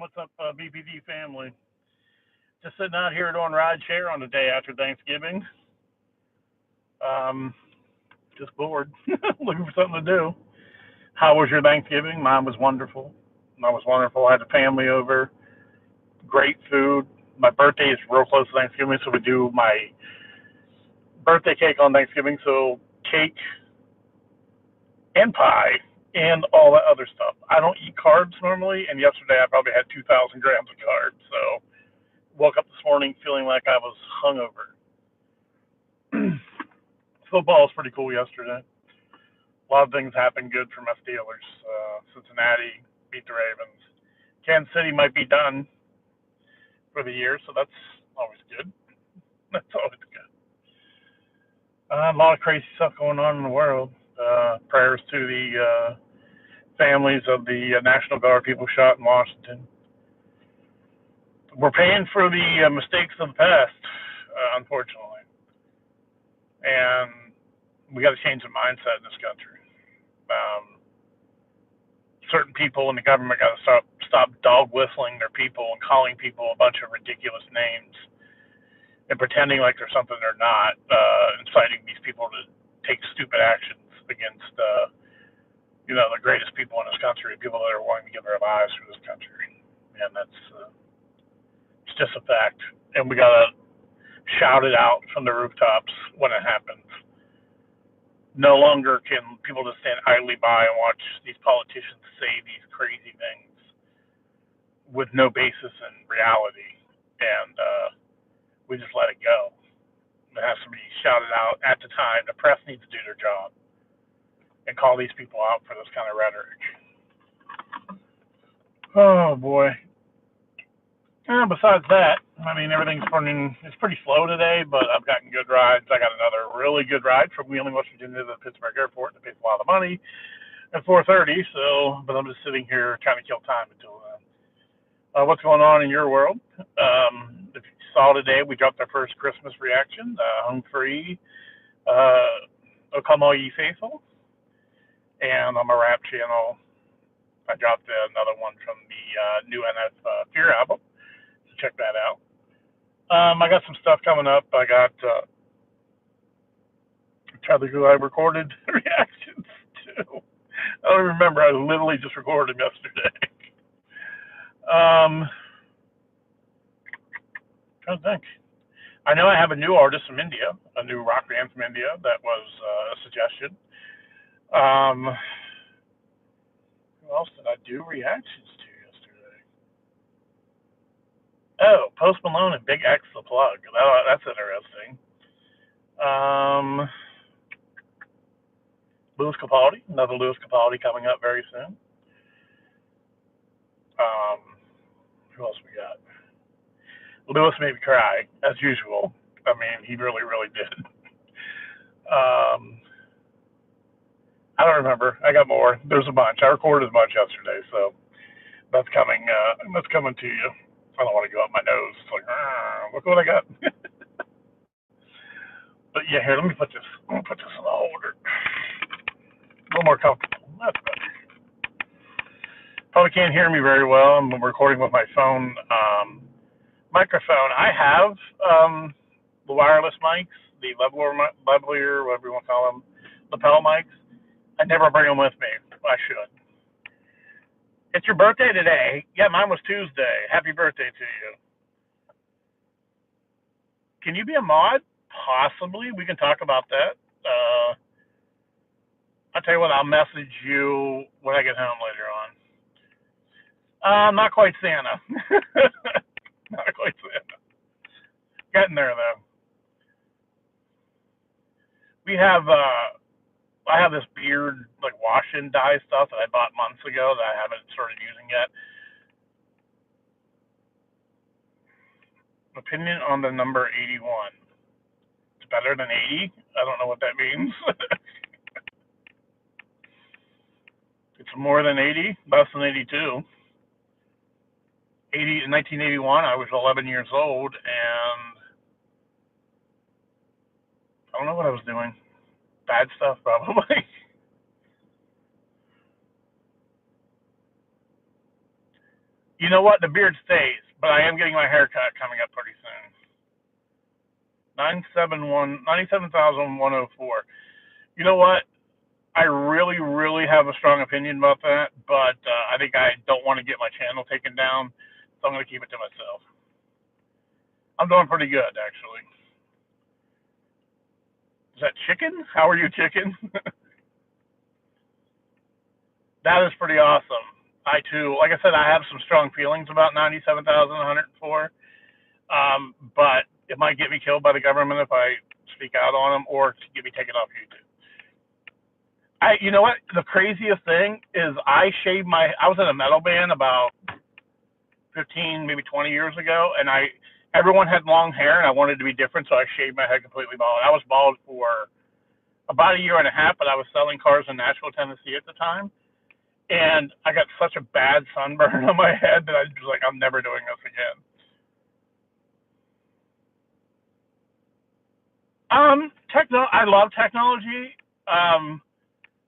What's up, BPD family? Just sitting out here doing Rideshare on the day after Thanksgiving. Um, just bored, looking for something to do. How was your Thanksgiving? Mine was wonderful. Mine was wonderful. I had the family over. Great food. My birthday is real close to Thanksgiving, so we do my birthday cake on Thanksgiving. So cake and pie and all that other stuff. I don't eat carbs normally, and yesterday I probably had 2,000 grams of carbs. So woke up this morning feeling like I was hungover. Football was pretty cool yesterday. A lot of things happened good for my Steelers. Cincinnati beat the Ravens. Kansas City might be done for the year, so that's always good. That's always good. A lot of crazy stuff going on in the world. Prayers to the families of the National Guard people shot in Washington. We're paying for the mistakes of the past, unfortunately, and we got to change the mindset in this country. Um, Certain people in the government got to stop dog whistling their people and calling people a bunch of ridiculous names and pretending like they're something they're not, inciting these people to take stupid actions against the greatest people in this country, people that are wanting to give their lives for this country, and that's it's just a fact, and we got to shout it out from the rooftops when it happens. No longer can people just stand idly by and watch these politicians say these crazy things with no basis in reality, and we just let it go. It has to be shouted out at the time. The press needs to do their job and call these people out for this kind of rhetoric. Oh boy. Besides that, I mean, everything's running. It's pretty slow today, but I've gotten good rides. I got another really good ride from Wheeling, West Virginia to the Pittsburgh airport. It pays a lot of money at 4:30. So, but I'm just sitting here trying to kill time until then. What's going on in your world? If you saw today, we dropped our first Christmas reaction, Home Free, O Come All Ye Faithful, and on my rap channel, I dropped another one from the new NF Fear album. So check that out. I got some stuff coming up. I got who I recorded reactions to. I don't remember. I literally just recorded them yesterday. Trying to think. I know I have a new artist from India, a new rock band from India that was a suggestion. Who else did I do reactions to yesterday? Oh, Post Malone and Big X the Plug. That's interesting. Louis Capaldi, another Louis Capaldi coming up very soon. Who else we got? Louis made me cry, as usual. I mean, he really, really did. I don't remember. I got more. There's a bunch. I recorded a bunch yesterday, so that's coming. That's coming to you. I don't want to go up my nose. It's like, look what I got. But yeah, here, let me put this. I'm gonna put this in the holder. A little more comfortable. That's better. Probably can't hear me very well. I'm recording with my phone microphone. I have the wireless mics, the levelier, whatever you want to call them, lapel mics. I never bring them with me. I should. It's your birthday today. Yeah, mine was Tuesday. Happy birthday to you. Can you be a mod? Possibly. We can talk about that. I'll tell you what, I'll message you when I get home later on. Not quite Santa. Not quite Santa. Getting there, though. We have, I have this beard, like, wash-in dye stuff that I bought months ago that I haven't started using yet. Opinion on the number 81. It's better than 80. I don't know what that means. It's more than 80, less than 82. In 1981, I was 11 years old, and I don't know what I was doing. Bad stuff, probably. You know what? The beard stays, but I am getting my haircut coming up pretty soon. 97,104. You know what? I really, really have a strong opinion about that, but I think I don't want to get my channel taken down, so I'm going to keep it to myself. I'm doing pretty good, actually. Is that chicken? How are you, chicken? That is pretty awesome. I, too, like I said, I have some strong feelings about 97,104, but it might get me killed by the government if I speak out on them or get me taken off YouTube. You know what? The craziest thing is I was in a metal band about 15, maybe 20 years ago, and everyone had long hair, and I wanted to be different, so I shaved my head completely bald. I was bald for about a year and a half, but I was selling cars in Nashville, Tennessee at the time, and I got such a bad sunburn on my head that I was like, I'm never doing this again. I love technology.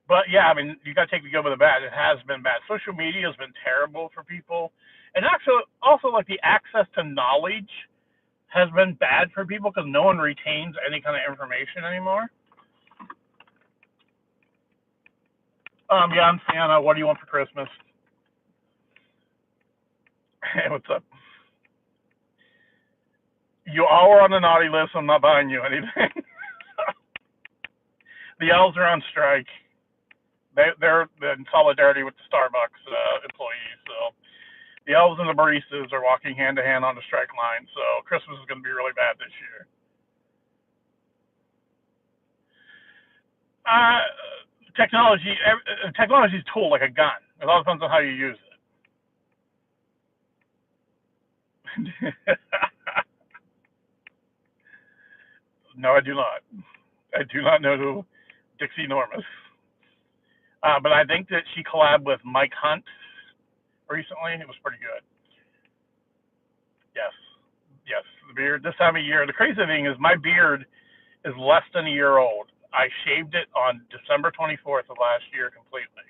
But yeah, I mean, you got to take the good with the bad. It has been bad. Social media has been terrible for people, and actually, also like the access to knowledge has been bad for people because no one retains any kind of information anymore. Yeah, I'm Santa. What do you want for Christmas? Hey, what's up? You all are on the naughty list. I'm not buying you anything. The elves are on strike. They're in solidarity with the Starbucks employees. So the elves and the baristas are walking hand to hand on the strike line. So Christmas is going to be really bad this year. Uh, technology is a tool like a gun. It all depends on how you use it. No, I do not. I do not know who Dixie Normus. But I think that she collabed with Mike Hunt recently. It was pretty good. Yes, yes. The beard this time of year. The crazy thing is my beard is less than a year old. I shaved it on December 24th of last year completely.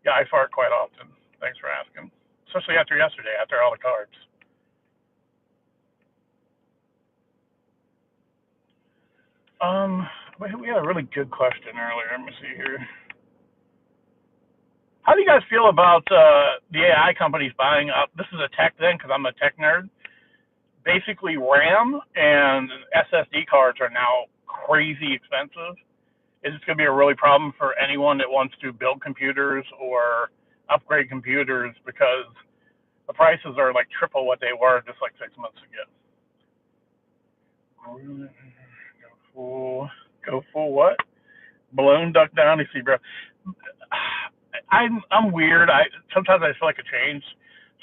Yeah, I fart quite often. Thanks for asking. Especially after yesterday, after all the carbs. Um, we had a really good question earlier. Let me see here. How do you guys feel about the AI companies buying up? This is a tech thing because I'm a tech nerd. Basically, RAM and SSD cards are now crazy expensive. Is this going to be a really problem for anyone that wants to build computers or upgrade computers because the prices are like triple what they were just like 6 months ago? Go full what? Balloon duck down. You see, bro. I'm weird. Sometimes I feel like a change,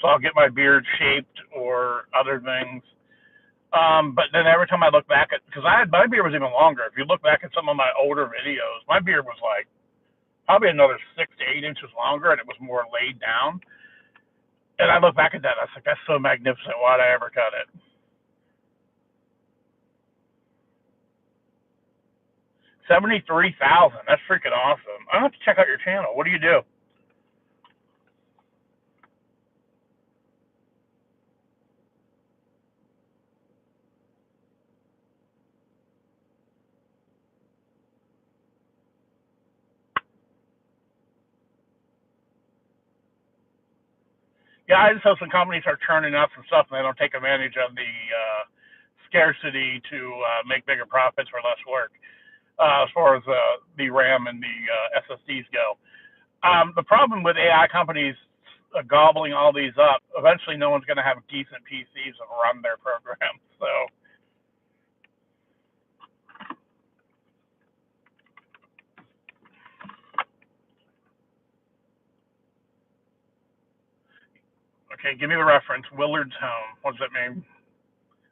so I'll get my beard shaped or other things. But then every time I look back at, because my beard was even longer. If you look back at some of my older videos, my beard was like probably another 6 to 8 inches longer, and it was more laid down. And I look back at that, I was like, that's so magnificent. Why'd I ever cut it? 73,000. That's freaking awesome. I have to check out your channel. What do you do? Yeah, I just hope some companies are churning out some stuff and they don't take advantage of the scarcity to make bigger profits for less work. As far as the RAM and the SSDs go, the problem with AI companies gobbling all these up, eventually no one's going to have decent PCs to run their programs. So, okay, give me the reference. Willard's home. What does that mean?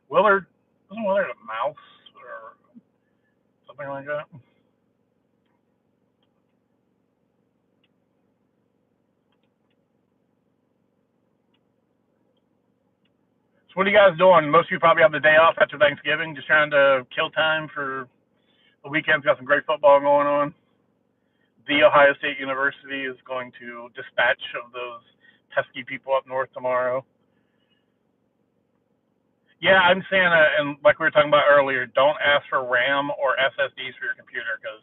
Willard? Wasn't Willard a mouse or something like that? So what are you guys doing? Most of you probably have the day off after Thanksgiving, just trying to kill time for the weekend's got some great football going on. The Ohio State University is going to dispatch of those pesky people up north tomorrow. Yeah, I'm Santa, and like we were talking about earlier, don't ask for RAM or SSDs for your computer because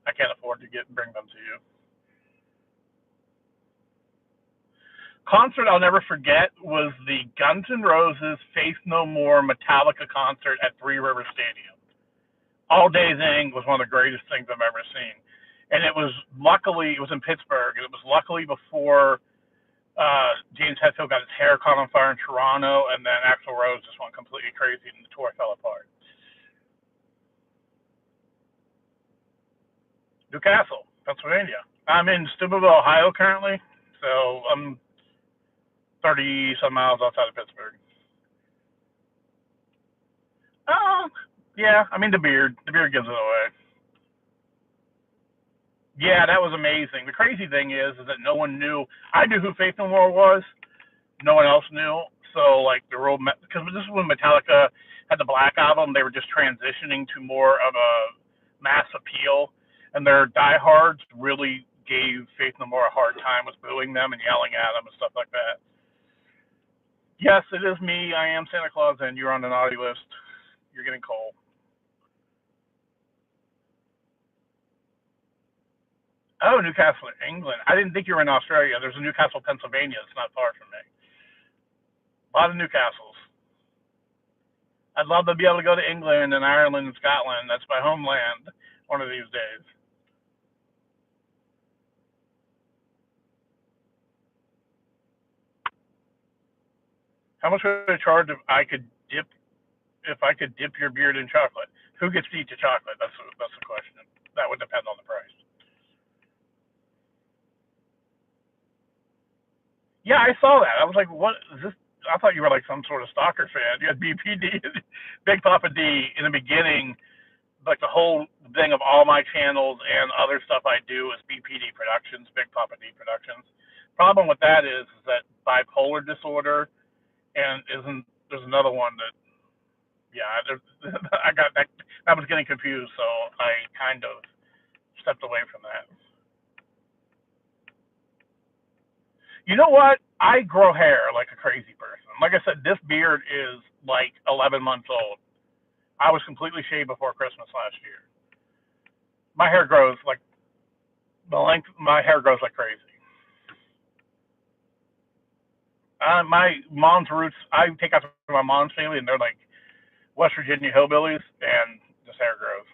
I can't afford to bring them to you. Concert I'll never forget was the Guns N' Roses Faith No More Metallica concert at Three Rivers Stadium. All Day Zing was one of the greatest things I've ever seen. And it was in Pittsburgh, and it was luckily before James Hetfield got his hair caught on fire in Toronto, and then Axl Rose just went completely crazy and the tour fell apart. Newcastle, Pennsylvania. I'm in Steubenville, Ohio currently, so I'm 30 some miles outside of Pittsburgh. Oh, yeah. I mean the beard. The beard gives it away. Yeah, that was amazing. The crazy thing is that no one knew. I knew who Faith No More was. No one else knew. So like the real because this is when Metallica had the Black album, they were just transitioning to more of a mass appeal, and their diehards really gave Faith No More a hard time, was booing them and yelling at them and stuff like that. Yes, it is me. I am Santa Claus, and you're on the naughty list. You're getting coal. Oh, Newcastle, England. I didn't think you were in Australia. There's a Newcastle, Pennsylvania. It's not far from me. A lot of Newcastles. I'd love to be able to go to England and Ireland and Scotland. That's my homeland one of these days. How much would I charge if I could dip your beard in chocolate? Who gets to eat the chocolate? That's the question. That would depend on the price. Yeah, I saw that. I was like, what is this? I thought you were like some sort of stalker fan. You had BPD, Big Papa D in the beginning. Like the whole thing of all my channels and other stuff I do is BPD Productions, Big Papa D Productions. Problem with that is that bipolar disorder, and isn't there's another one that yeah, I got that. I was getting confused, so I kind of stepped away from that. You know what? I grow hair like a crazy person. Like I said, this beard is like 11 months old. I was completely shaved before Christmas last year. My hair grows like the length. My hair grows like crazy. My mom's roots. I take after my mom's family, and they're like West Virginia hillbillies, and this hair grows.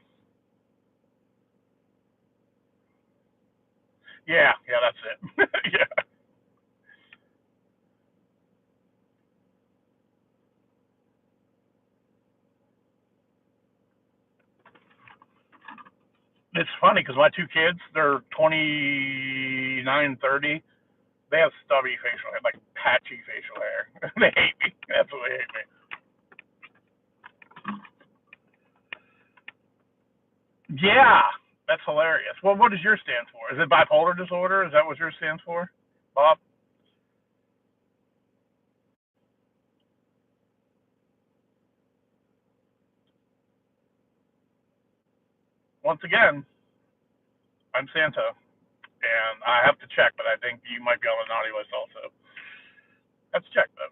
Yeah, yeah, that's it. Yeah, it's funny because my two kids, they're 29, 30. They have stubby facial hair, like patchy facial hair. They hate me. Absolutely hate me. Yeah, that's hilarious. Well, what does yours stand for? Is it bipolar disorder? Is that what yours stands for, Bob? Once again, I'm Santa, and I have to check, but I think you might be on the naughty list also. Let's check though.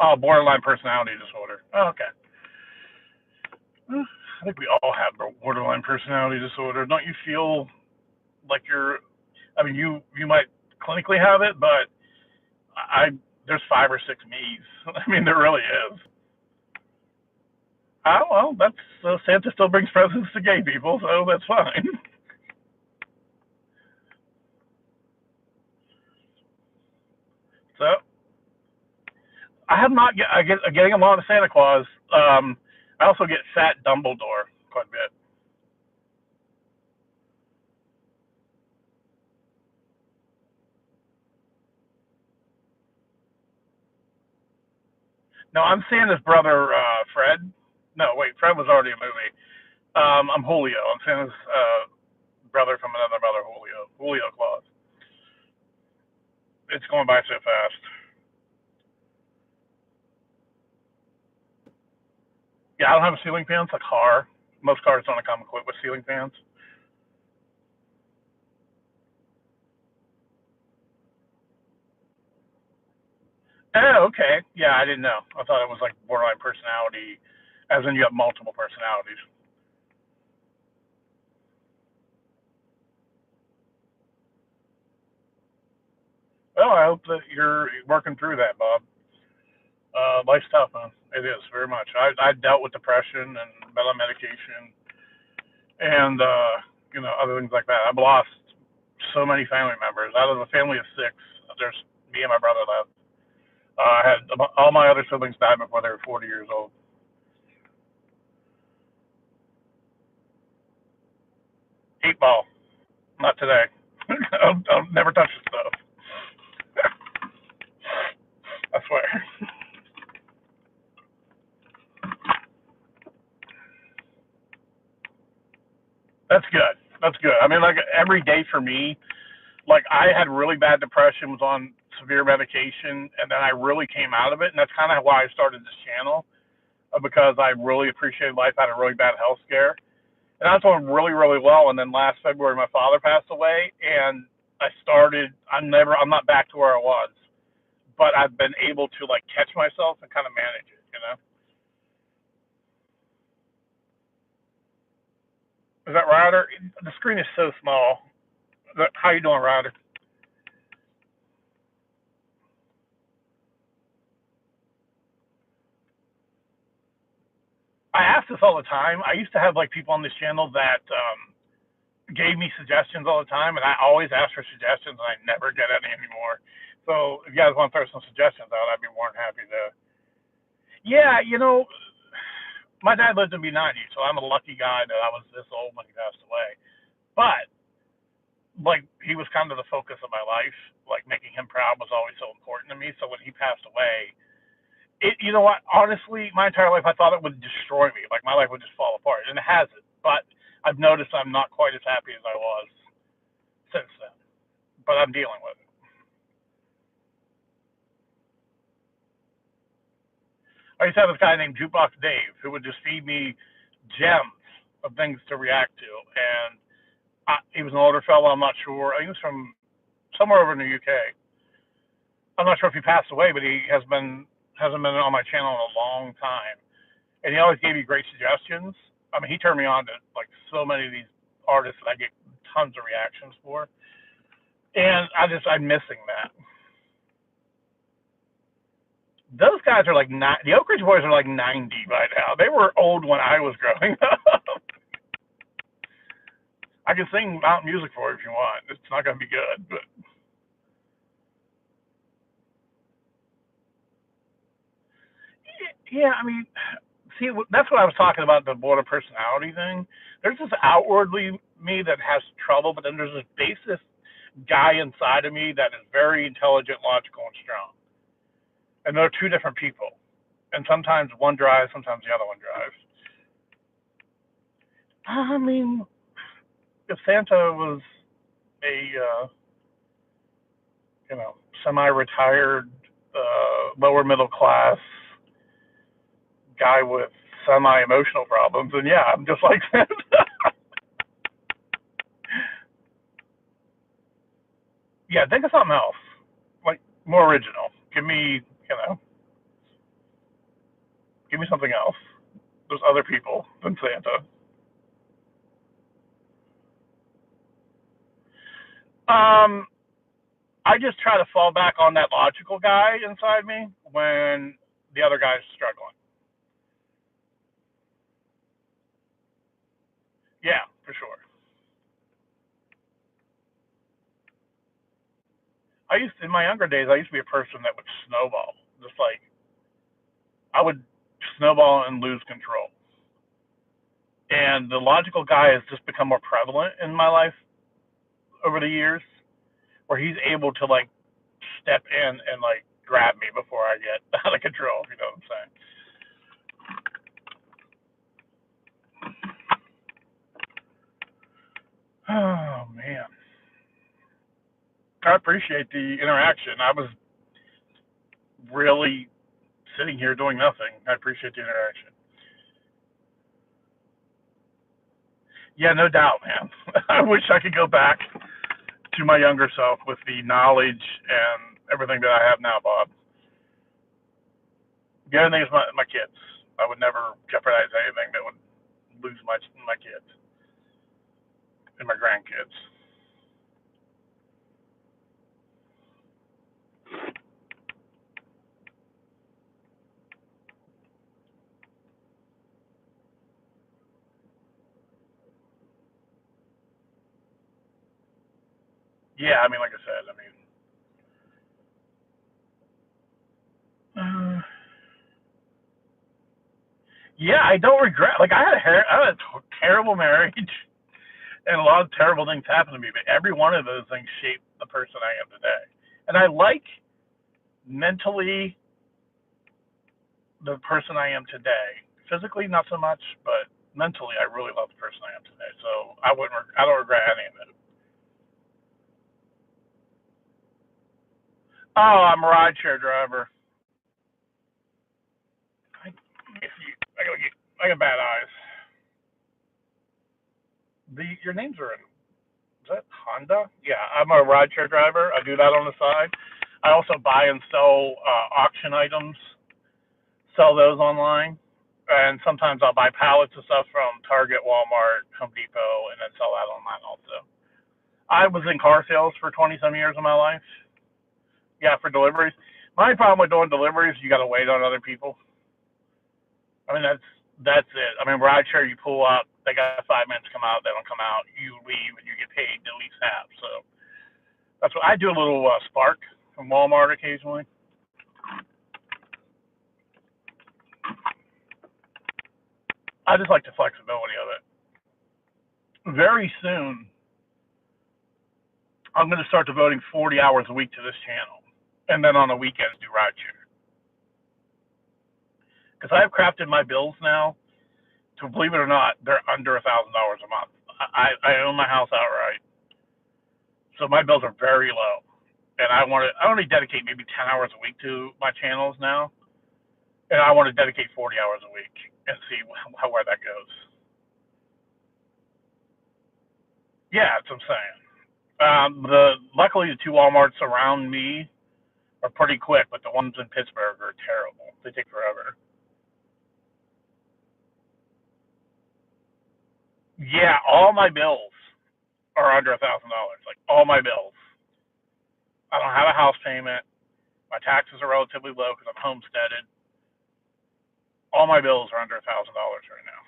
Oh, borderline personality disorder. Oh, okay. I think we all have borderline personality disorder. Don't you feel like you're? I mean, you might clinically have it, but I there's 5 or 6 me's. I mean, there really is. Oh well, that's Santa still brings presents to gay people, so that's fine. So I have not get I get getting a lot of Santa Claus. I also get Fat Dumbledore quite a bit. No, I'm Santa's brother, Fred. No, wait, Fred was already a movie. I'm Julio. I'm Santa's brother from another brother, Julio. Julio Claus. It's going by so fast. Yeah, I don't have a ceiling fan. It's a car. Most cars don't come equipped with ceiling fans. Oh, okay. Yeah, I didn't know. I thought it was like borderline personality, as in you have multiple personalities. Well, I hope that you're working through that, Bob. Life's tough, man. It is very much. I dealt with depression and been on medication and other things like that. I've lost so many family members. Out of a family of six, there's me and my brother left. I had all my other siblings died before they were 40 years old. Eight ball, not today. I'll never touch the stuff. I swear. That's good. That's good. I mean, like every day for me, like I had really bad depression, was on severe medication, and then I really came out of it, and that's kind of why I started this channel, because I really appreciated life. I had a really bad health scare, and I was doing really, really well. And then last February, my father passed away, and I started. I'm not back to where I was, but I've been able to like catch myself and kind of manage it. Is that Ryder? The screen is so small. How you doing, Ryder? I ask this all the time. I used to have like people on this channel that gave me suggestions all the time, and I always ask for suggestions, and I never get any anymore. So if you guys want to throw some suggestions out, I'd be more than happy to. Yeah, my dad lived to be 90, so I'm a lucky guy that I was this old when he passed away. But like he was kind of the focus of my life. Like making him proud was always so important to me. So when he passed away, you know what? Honestly, my entire life I thought it would destroy me. Like my life would just fall apart, and it hasn't. But I've noticed I'm not quite as happy as I was since then. But I'm dealing with it. I used to have this guy named Jukebox Dave who would just feed me gems of things to react to, and he was an older fellow. I'm not sure. He was from somewhere over in the UK. I'm not sure if he passed away, but he hasn't been on my channel in a long time, and he always gave me great suggestions. I mean, he turned me on to like so many of these artists that I get tons of reactions for, and I'm missing that. Those guys are like the Oak Ridge Boys are like 90 by now. They were old when I was growing up. I can sing mountain music for you if you want. It's not going to be good, but yeah, I mean, see, that's what I was talking about, the border personality thing. There's this outwardly me that has trouble, but then there's this basis guy inside of me that is very intelligent, logical, and strong. And they're two different people. And sometimes one drives, sometimes the other one drives. I mean, if Santa was a semi-retired, lower middle class guy with semi-emotional problems, and yeah, I'm just like Santa. Yeah, think of something else, like more original. Give me something else. There's other people than Santa. Um, I just try to fall back on that logical guy inside me when the other guy's struggling. Yeah, for sure. In my younger days, I used to be a person that would snowball. Just like I would snowball and lose control. And the logical guy has just become more prevalent in my life over the years, where he's able to like step in and like grab me before I get out of control. If you know what I'm saying? Oh man, I appreciate the interaction. I was really sitting here doing nothing. I appreciate the interaction. Yeah, no doubt, man. I wish I could go back to my younger self with the knowledge and everything that I have now, Bob. The only thing is my kids. I would never jeopardize anything that would lose my kids and my grandkids. Yeah, I mean, like I said, yeah, I don't regret. Like I had a terrible marriage, and a lot of terrible things happened to me. But every one of those things shaped the person I am today. And I like mentally the person I am today. Physically, not so much, but mentally, I really love the person I am today. So I don't regret any of it. Oh, I'm a rideshare driver. I got bad eyes. Your names are in. Is that Honda? Yeah, I'm a rideshare driver. I do that on the side. I also buy and sell auction items, sell those online, and sometimes I'll buy pallets of stuff from Target, Walmart, Home Depot, and then sell that online also. I was in car sales for 20 some years of my life. Yeah, for deliveries. My problem with doing deliveries, you got to wait on other people. I mean, that's it. I mean, rideshare, you pull up, they got 5 minutes to come out, they don't come out, you leave, and you get paid at least half. So that's what I do. A little Spark from Walmart occasionally. I just like the flexibility of it. Very soon, I'm going to start devoting 40 hours a week to this channel, and then on the weekends do rideshare. Because I have crafted my bills now to, believe it or not, they're under $1,000 a month. I own my house outright, so my bills are very low, and I only dedicate maybe 10 hours a week to my channels now, and I want to dedicate 40 hours a week and see where that goes. Yeah, that's what I'm saying. Luckily the two WalMarts around me are pretty quick, but the ones in Pittsburgh are terrible. They take forever. Yeah, all my bills are under $1,000. Like all my bills. I don't have a house payment. My taxes are relatively low because I'm homesteaded. All my bills are under $1,000 right now.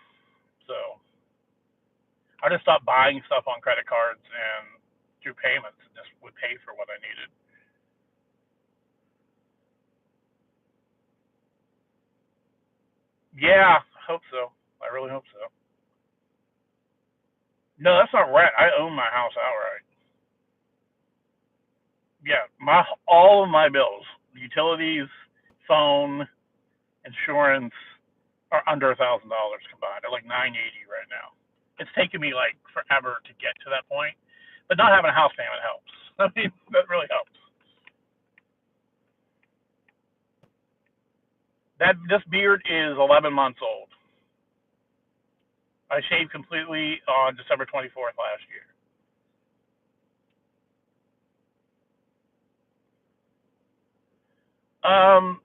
So I just stopped buying stuff on credit cards and through payments and just would pay for what I needed. Yeah, I hope so. I really hope so. No, that's not rent. I own my house outright. Yeah, my all of my bills, utilities, phone, insurance, are under $1,000 combined. They're like 980 right now. It's taken me like forever to get to that point, but not having a house payment helps. I mean, that really helps. That This beard is 11 months old. I shaved completely on December 24th last year.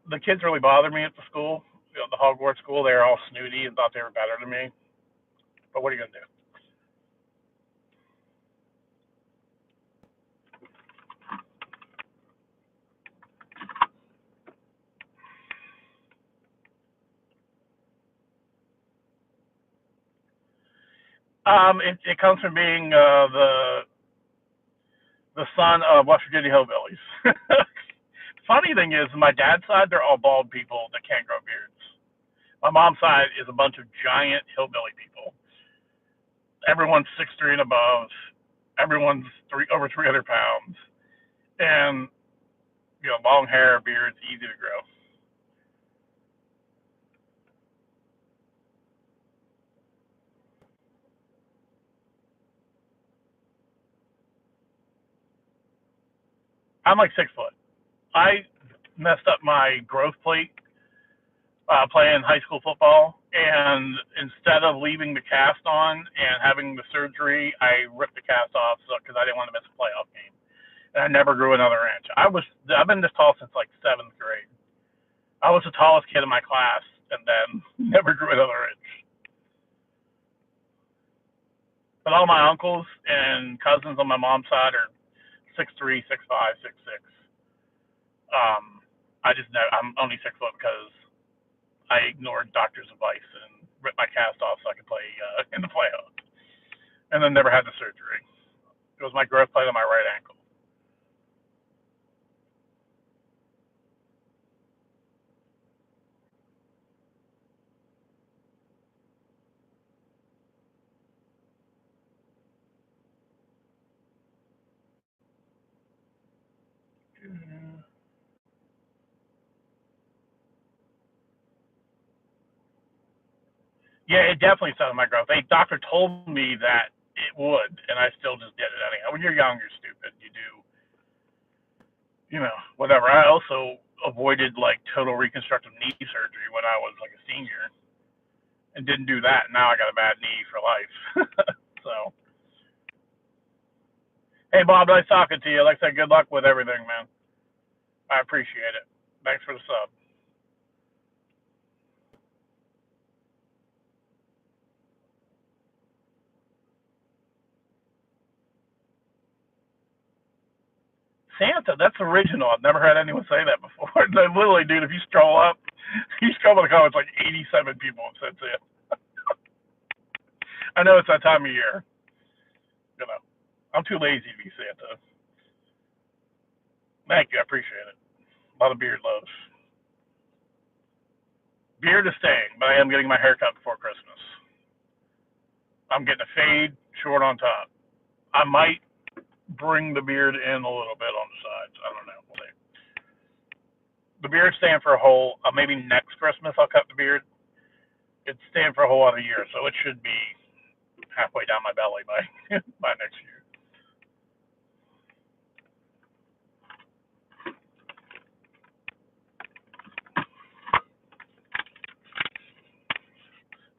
The kids really bothered me at the school, the Hogwarts school. They were all snooty and thought they were better than me. But what are you gonna do? It comes from being the son of West Virginia hillbillies. Funny thing is, my dad's side, they're all bald people that can't grow beards. My mom's side is a bunch of giant hillbilly people. Everyone's 6'3" and above. Everyone's over 300 pounds, and long hair, beards, easy to grow. I'm like 6 foot. I messed up my growth plate playing high school football, And instead of leaving the cast on and having the surgery, I ripped the cast off because I didn't want to miss a playoff game. And I never grew another inch. I've been this tall since like seventh grade. I was the tallest kid in my class, and then never grew another inch. But all my uncles and cousins on my mom's side are 6'3", 6'5", 6'6". I'm only 6 foot because I ignored doctor's advice and ripped my cast off so I could play in the playoffs, and then never had the surgery. It was my growth plate on my right ankle. Yeah, it definitely started my growth. A doctor told me that it would, and I still just did it anyhow. When you're young, you're stupid. You do, whatever. I also avoided like total reconstructive knee surgery when I was like a senior, and didn't do that. Now I got a bad knee for life. So, hey Bob, nice talking to you. Like I said, good luck with everything, man. I appreciate it. Thanks for the sub. Santa, that's original. I've never heard anyone say that before. Literally, dude, if you scroll up, you scroll to the comments, like 87 people have said Santa. I know it's that time of year. You know, I'm too lazy to be Santa. Thank you, I appreciate it. A lot of beard love. Beard is staying, but I am getting my hair cut before Christmas. I'm getting a fade, short on top. I might bring the beard in a little bit on the sides. I don't know. We'll see. The beard's staying for a whole, maybe next Christmas I'll cut the beard. It's staying for a whole other year, so it should be halfway down my belly by by next year.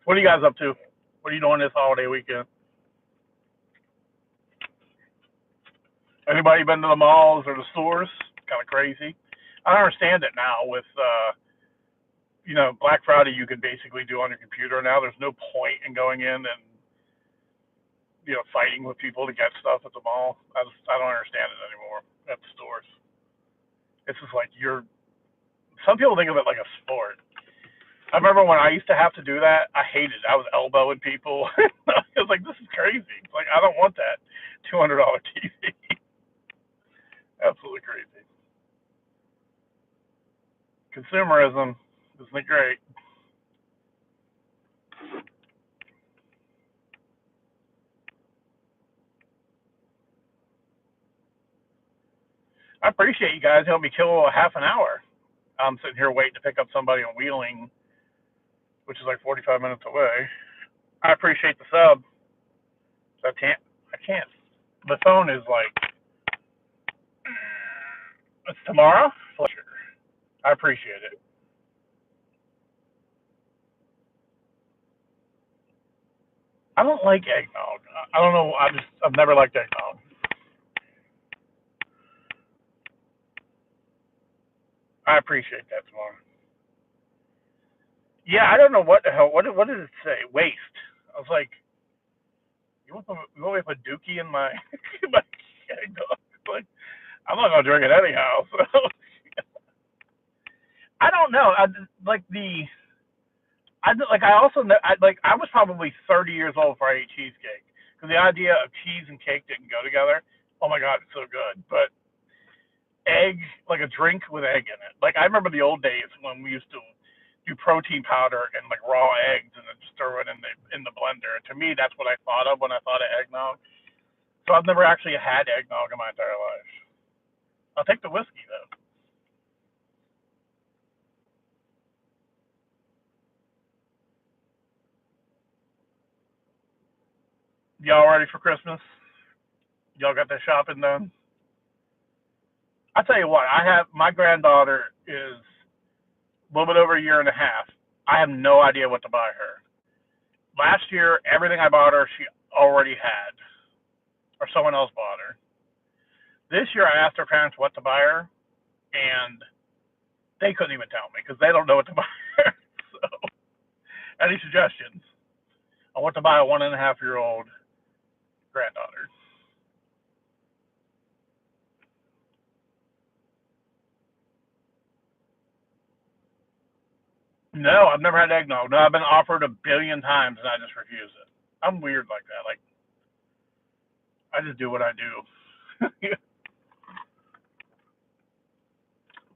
What are you guys up to? What are you doing this holiday weekend? Anybody been to the malls or the stores? Kind of crazy. I understand it now with Black Friday you can basically do on your computer now. There's no point in going in and fighting with people to get stuff at the mall. I don't understand it anymore at the stores. It's just like some people think of it like a sport. I remember when I used to have to do that, I hated it. I was elbowing people. I was like, this is crazy. It's like, I don't want that $200 TV. Absolutely crazy. Consumerism, isn't it great? I appreciate you guys helping me kill a half an hour. I'm sitting here waiting to pick up somebody on Wheeling, which is like 45 minutes away. I appreciate the sub. I can't. The phone is like, it's tomorrow? Pleasure. I appreciate it. I don't like eggnog. I don't know. I've never liked eggnog. I appreciate that tomorrow. Yeah, I don't know what the hell. What did it say? Waste. I was like, you want me to put Dookie in my in my eggnog? Like, I'm not gonna drink it anyhow. So I don't know. Like the I also I was probably 30 years old before I ate cheesecake because the idea of cheese and cake didn't go together. Oh my god, it's so good. But egg, like a drink with egg in it. Like I remember the old days when we used to do protein powder and like raw eggs and then just throw it in the blender. To me, that's what I thought of when I thought of eggnog. So I've never actually had eggnog in my entire life. I'll take the whiskey though. Y'all ready for Christmas? Y'all got that shopping done? I tell you what, I have my granddaughter is a little bit over a year and a half. I have no idea what to buy her. Last year, everything I bought her, she already had, or someone else bought her. This year, I asked her parents what to buy her, and they couldn't even tell me because they don't know what to buy her. So, any suggestions on what to buy a 1.5-year-old granddaughter? No, I've never had eggnog. No, I've been offered a billion times and I just refuse it. I'm weird like that. Like I just do what I do.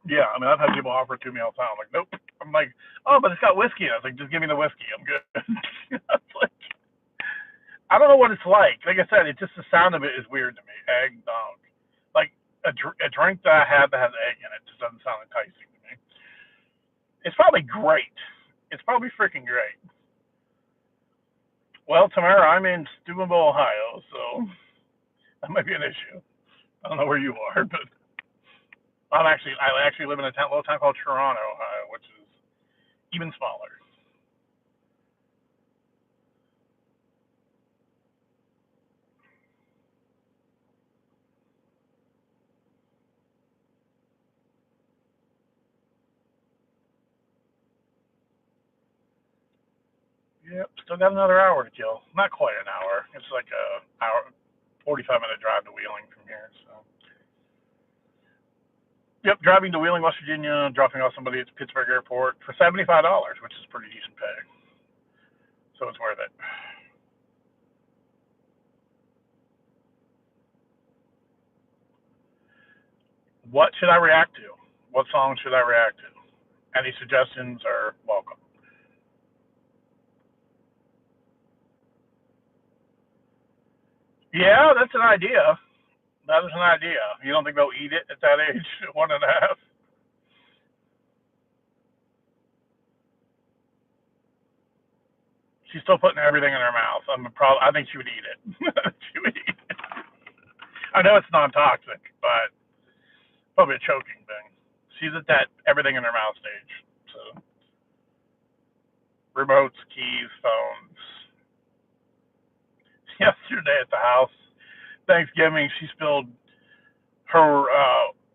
Yeah, I mean I've had people offer it to me all the time. I'm like, nope. I'm like, oh, but it's got whiskey. I was like, just give me the whiskey. I'm good. Like, I don't know what it's like. Like I said, it just the sound of it is weird to me. Eggnog, like a drink that I have that has egg in it, just doesn't sound enticing to me. It's probably great. It's probably freaking great. Well, tomorrow I'm in Steubenville, Ohio, so that might be an issue. I don't know where you are, but I actually live in a little town called Toronto, Ohio, which is even smaller. Yep, still got another hour to kill. Not quite an hour. It's like a hour, 45-minute drive to Wheeling from here. So, yep, driving to Wheeling, West Virginia, dropping off somebody at Pittsburgh Airport for $75, which is pretty decent pay. So it's worth it. What should I react to? What song should I react to? Any suggestions are welcome. Yeah, that's an idea. That is an idea. You don't think they'll eat it at that age, 1.5? She's still putting everything in her mouth. I think she would eat it. She would eat it. I know it's non-toxic, but probably a choking thing. She's at that everything in her mouth stage. So remotes, keys, phones. Yesterday at the house, Thanksgiving, she spilled her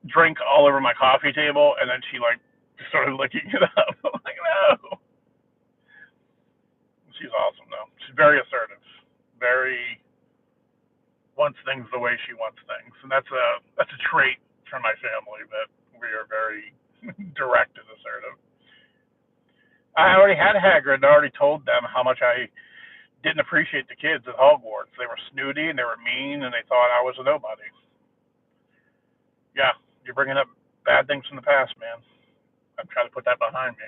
drink all over my coffee table, and then she like started licking it up. I'm like, no. She's awesome though. She's very assertive. Very wants things the way she wants things, and that's a trait from my family that we are very direct and assertive. I already had Hagrid and I already told them how much I didn't appreciate the kids at Hogwarts. They were snooty and they were mean and they thought I was a nobody. Yeah, you're bringing up bad things from the past, man. I'm trying to put that behind me.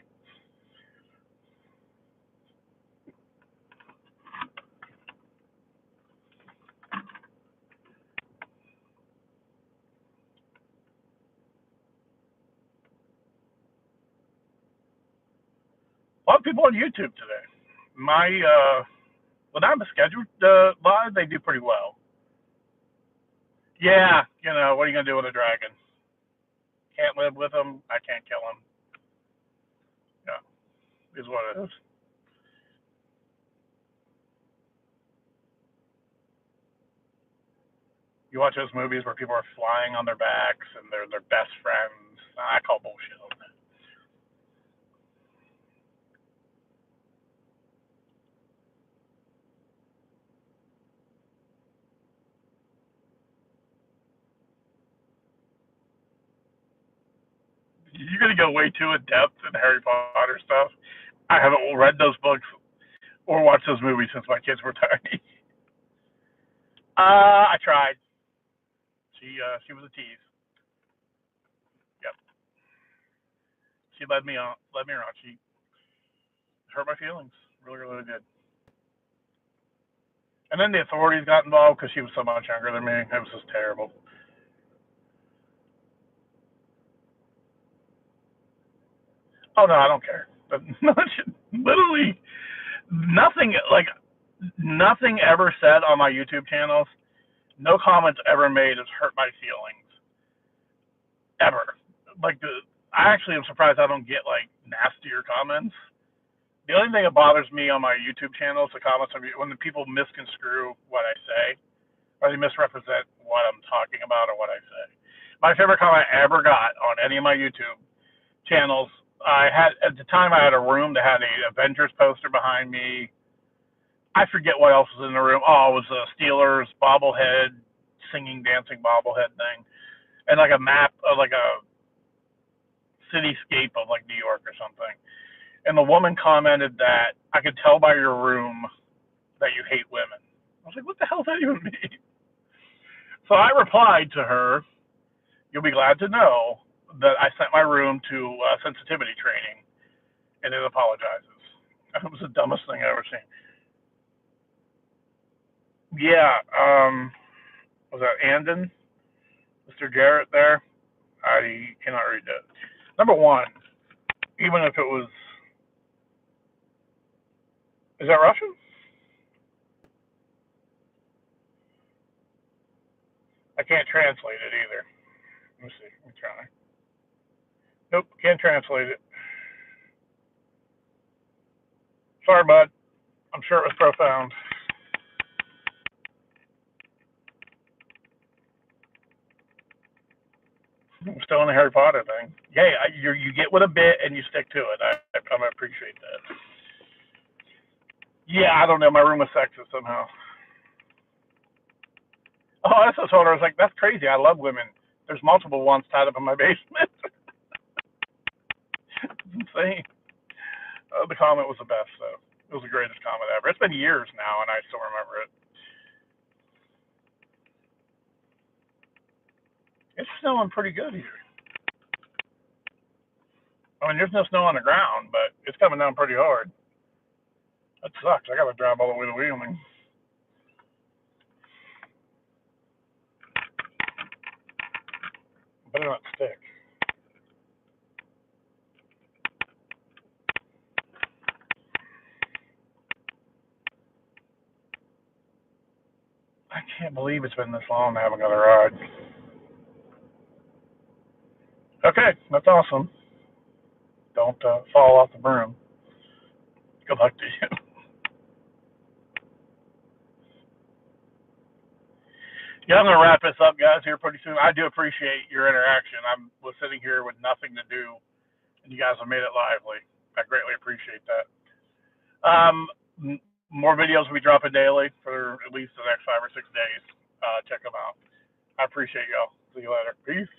A lot of people on YouTube today. My when I'm scheduled live, they do pretty well. Yeah, what are you gonna do with a dragon? Can't live with them. I can't kill them. Yeah, is what it is. You watch those movies where people are flying on their backs and they're their best friends. I call bullshit on that. You're gonna go way too in depth in Harry Potter stuff. I haven't read those books or watched those movies since my kids were tiny. I tried. She was a tease. Yep. She led me around. She hurt my feelings. Really, really did. And then the authorities got involved because she was so much younger than me. It was just terrible. Oh no, I don't care. But literally nothing like nothing ever said on my YouTube channels. No comments ever made has hurt my feelings ever. Like I actually am surprised I don't get like nastier comments. The only thing that bothers me on my YouTube channel is the comments when the people misconstrue what I say or they misrepresent what I'm talking about or what I say. My favorite comment I ever got on any of my YouTube channels, I had at the time I had a room that had a Avengers poster behind me. I forget what else was in the room. Oh, it was a Steelers bobblehead, singing, dancing bobblehead thing, and like a map of like a cityscape of like New York or something. And the woman commented that I could tell by your room that you hate women. I was like, what the hell does that even mean? So I replied to her, you'll be glad to know that I sent my room to sensitivity training, and it apologizes. It was the dumbest thing I've ever seen. Yeah, was that Andon? Mr. Jarrett there? I cannot read that. Number one, even if it was, is that Russian? I can't translate it either. Let me see. Let me try. Nope, can't translate it. Sorry, bud. I'm sure it was profound. I'm still in the Harry Potter thing. Yeah, you get with a bit and you stick to it. I appreciate that. Yeah, I don't know. My room was sexist somehow. Oh, that's what I told her. I was like, that's crazy. I love women. There's multiple ones tied up in my basement. It's insane. The comment was the best, though. It was the greatest comment ever. It's been years now, and I still remember it. It's snowing pretty good here. I mean, there's no snow on the ground, but it's coming down pretty hard. That sucks. I got to drive all the way to Wyoming. Better not stick. I can't believe it's been this long. I haven't got a ride. Okay, that's awesome. Don't fall off the broom. Good luck to you. Yeah, I'm going to wrap this up, guys, here pretty soon. I do appreciate your interaction. I was sitting here with nothing to do, and you guys have made it lively. I greatly appreciate that. Um, more videos will be dropping daily for at least the next 5 or 6 days. Check them out. I appreciate y'all. See you later. Peace.